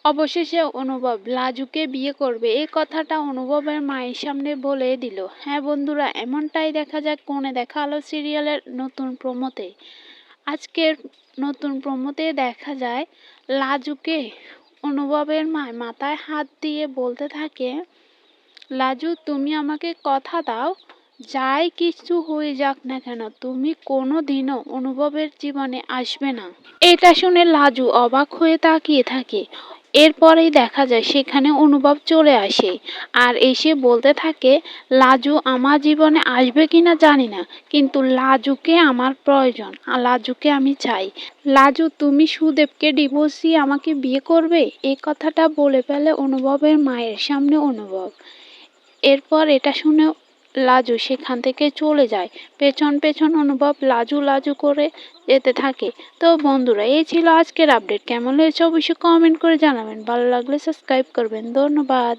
অবশেষে অনুভব লাজুকে বিয়ে করবে, এই কথাটা অনুভবের মায়ের সামনে বলে দিল। হ্যাঁ বন্ধুরা, এমনটাই দেখা যায় কোণে দেখা আলো সিরিয়ালের নতুন প্রোমোতে। আজকের নতুন প্রোমোতে দেখা যায় লাজুকে অনুভবের মা মাথায় হাত দিয়ে বলতে থাকে, লাজু তুমি আমাকে কথা দাও, যাই কিছু হয়ে যাক না কেন তুমি কোনো দিনও অনুভবের জীবনে আসবে না। এটা শুনে লাজু অবাক হয়ে তাকিয়ে থাকে। এরপরেই দেখা যায় সেখানে অনুভব চলে আসে আর এসে বলতে থাকে, লাজু আমার জীবনে আসবে কিনা জানি না, কিন্তু লাজুকে আমার প্রয়োজন আর লাজুকে আমি চাই। লাজু তুমি সুদেবকে ডিভোর্স দিয়ে আমাকে বিয়ে করবে, এই কথাটা বলে ফেলে অনুভবের মায়ের সামনে অনুভব। এরপর এটা শুনে লাজু সেখান থেকে চলে যায়। পেছন পেছন অনুভব লাজু লাজু করে যেতে থাকে। তো বন্ধুরা, এই ছিল আজকের আপডেট। কেমন হয়েছে অবশ্যই কমেন্ট করে জানাবেন। ভালো লাগলে সাবস্ক্রাইব করবেন। ধন্যবাদ।